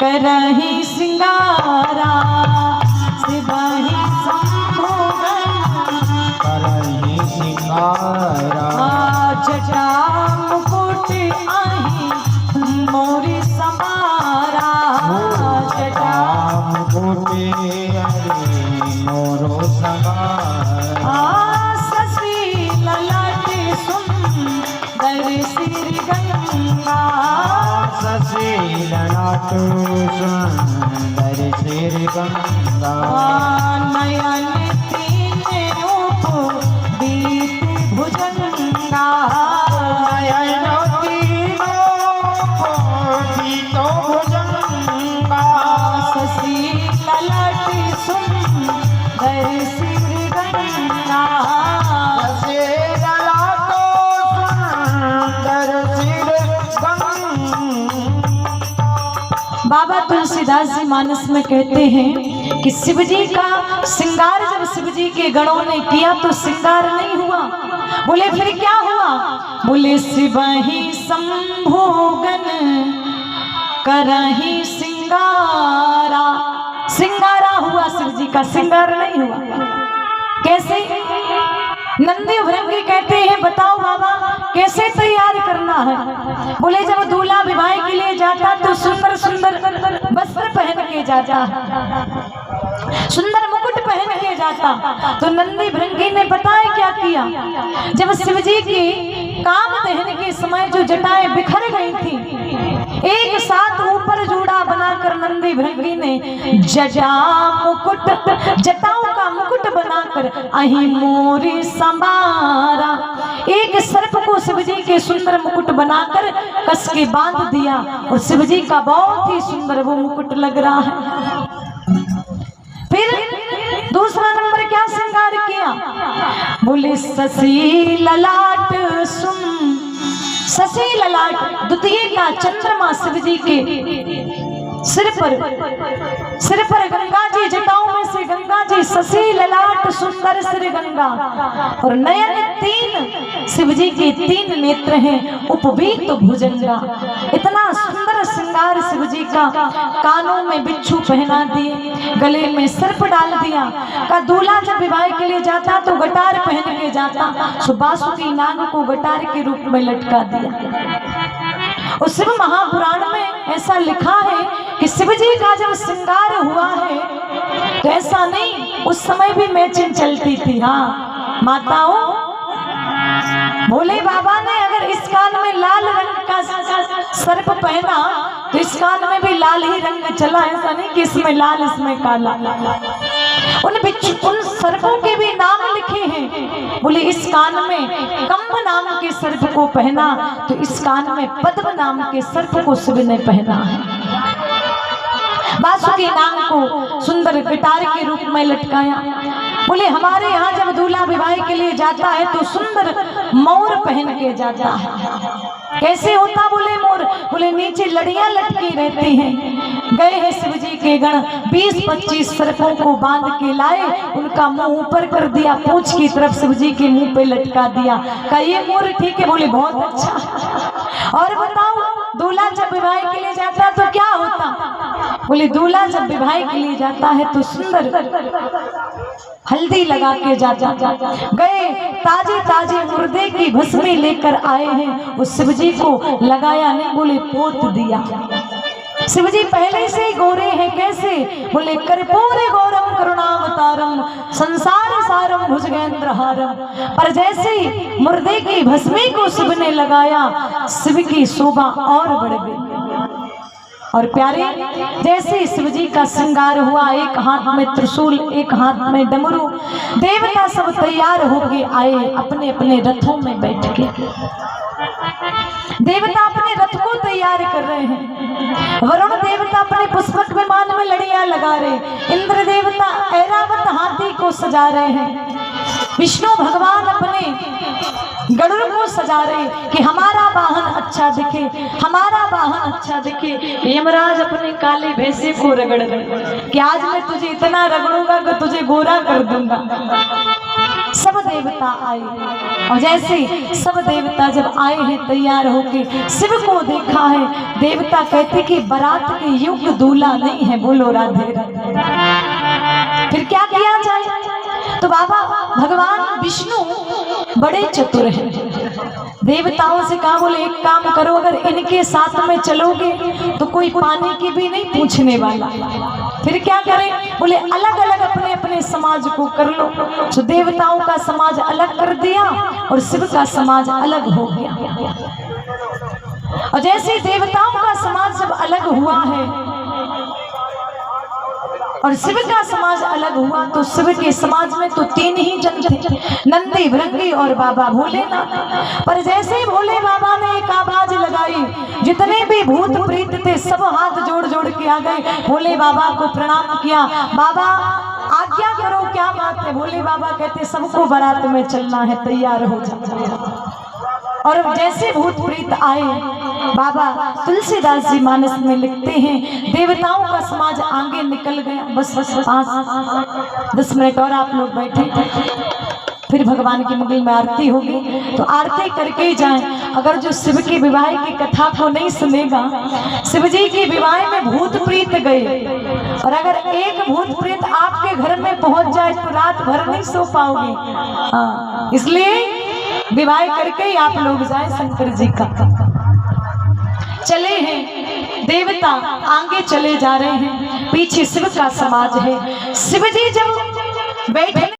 करही सिंगारा शिवहि शंभुगन करही सिंगारा जटा मुकुट आही मोरी समारा जटा मुकुट मोरो समारा शशि ललाट सुंदर श्री गंगा शशि ललाट सुंदर श्री गंगा नयन तीन उपदीप भुजंगा नयन तीनो भुजंगा शशि ललाट सुंदर श्री गंगा शशि ललाट सुंदर श्री गंगा। बाबा तुलसीदास जी मानस में कहते हैं कि शिव जी का श्रृंगार जब शिव जी के गणों ने किया तो श्रृंगार नहीं हुआ। बोले फिर क्या हुआ? बोले शिवहि शंभुगन करहि श्रृंगारा। श्रृंगारा हुआ शिव जी का, श्रृंगार नहीं हुआ। कैसे? नंदी भृंगी कहते हैं बताओ बाबा कैसे तैयार करना है? बोले जब दूल्हा विवाह के लिए जाता तो सुंदर सुंदर वस्त्र पहन के जाता, सुंदर मुकुट पहन के जाता। तो नंदी भृंगी ने बताया क्या किया? जब शिव जी की काम दहन के समय जो जटाएं बिखर गई थी, एक साथ ऊपर जोड़ा बनाकर नंदी भृंगी ने जटा मुकुट, जटाओं का मुकुट बनाकर अहि मोरी संभारा। एक सर्प को शिव जी के सुंदर मुकुट बनाकर कस के बांध दिया और शिव जी का बहुत ही सुंदर वो मुकुट लग रहा है। फिर दूसरा नंबर क्या श्रृंगार किया? बोले शशि ललाट शशि ललाट द्वितीय का चंद्रमा शिव जी के सिर पर गंगा जी, जटाओं में से गंगा जी, शशि ललाट सुंदर श्री गंगा। और नयन तीन शिव जी के तीन नेत्र हैं उपवीत भुजंगा। इतना सुंदर श्रृंगार शिव जी का। कानों में बिच्छू पहना दिए, गले में सर्प डाल दिया। का दूल्हा जब विवाह के लिए जाता तो गटार पहन के जाता, बासुकी नाग को गटार के रूप में लटका दिया। और शिव महापुराण में ऐसा लिखा है कि शिव जी का जब श्रृंगार हुआ है तो ऐसा नहीं, उस समय भी मैचिंग चलती थी। हाँ माताओं, भोले बाबा ने अगर इस कान में लाल रंग का सर्प पहना तो इस कान में भी लाल ही रंग चला। ऐसा नहीं कि इसमें लाल इसमें काला। उन सर्पों के भी नाम लिखे हैं। बोले इस कान में कंब नाम के सर्प को पहना तो इस कान में पद्म नाम के सर्प को शिव ने पहना है। बासुकी नाग को सुंदर गिटार के रूप में लटकाया। बोले हमारे यहाँ जब दूल्हा विवाह के लिए जाता है तो सुंदर मोर पहन के जाता है। कैसे होता? बोले मोर, बोले नीचे लड़ियां लटकी रहती हैं। गए हैं शिव जी के गण, 20-25 सर्पों को बांध के लाए, उनका मुंह ऊपर कर दिया, पूंछ की तरफ शिव जी के मुंह पे लटका दिया। का ये मोर ठीक है? बोले बहुत अच्छा। और बताओ दूल्हा जब विवाह के लिए जाता तो क्या होता? बोले दूल्हा जब विवाह के लिए जाता है तो सुंदर हल्दी लगा के जाता। गए ताजे ताजे मुर्दे की भस्मी लेकर आए हैं, उस शिव जी को लगाया नहीं, बोले पोत दिया। शिव जी पहले से ही गोरे हैं। कैसे? बोले कर्पूर गौरम करुणावतारम संसार सारम भुजगेंद्रहारम। पर जैसे ही मुर्दे की भस्मी को शिव ने लगाया, शिव की शोभा और बढ़ गई। और प्यारे जैसे शिव जी का श्रृंगार हुआ, एक हाथ में त्रिशूल, एक हाथ में डमरू, देवता सब तैयार होके आए अपने अपने रथों में बैठ के। देवता अपने रथ को तैयार कर रहे हैं। वरुण देवता अपने पुष्पक विमान में लड़ियां लगा रहे। इंद्र देवता ऐरावत हाथी को सजा रहे हैं। विष्णु भगवान अपने गरुड़ को सजा रहे कि हमारा वाहन अच्छा दिखे, हमारा वाहन अच्छा दिखे। यमराज अपने काले भैंसे को रगड़ रहे कि आज मैं तुझे इतना रगड़ूंगा कि तुझे गोरा कर दूंगा। सब देवता आए। और जैसे सब देवता जब आए हैं तैयार होके, शिव को देखा है, देवता कहते कि बारात के युग दूल्हा नहीं है, बोलो राधे राधे। फिर क्या किया जाए? तो बाबा भगवान विष्णु बड़े चतुर हैं, देवताओं से कहा, बोले एक काम करो, अगर इनके साथ में चलोगे तो कोई पानी की भी नहीं पूछने वाला। फिर क्या करें? बोले अलग अलग अपने अपने समाज को कर लो। तो देवताओं का समाज अलग कर दिया और शिव का समाज अलग हो गया। और जैसे देवताओं का समाज जब अलग हुआ है और शिव का समाज अलग हुआ, तो शिव के समाज में तो 3 ही जन थे, नंदी, भृंगी और बाबा भोलेनाथ। पर जैसे ही भोले बाबा ने एक आवाज लगाई, जितने भी भूत प्रेत थे सब हाथ जोड़ जोड़ के आ गए, भोले बाबा को प्रणाम किया। बाबा आज्ञा करो, क्या बात है? भोले बाबा कहते सबको बारात में चलना है, तैयार हो जाओ। और जैसे भूत प्रेत आए, बाबा तुलसीदास जी मानस में लिखते हैं, देवताओं का समाज आगे निकल गया। बस 5-10 मिनट और आप लोग बैठे, फिर भगवान की मंगल में आरती होगी, तो आरती करके ही जाएं। अगर जो शिव के विवाह की कथा को नहीं सुनेगा, शिव जी के विवाह में भूत प्रेत गए, और अगर एक भूत प्रेत आपके घर में पहुंच जाए तो रात भर नहीं सो पाओगे। हाँ, इसलिए विवाह करके ही आप लोग जाए शंकर जी का। चले हैं देवता, आगे चले जा रहे हैं, पीछे शिव का समाज है। शिव जी जब बैठे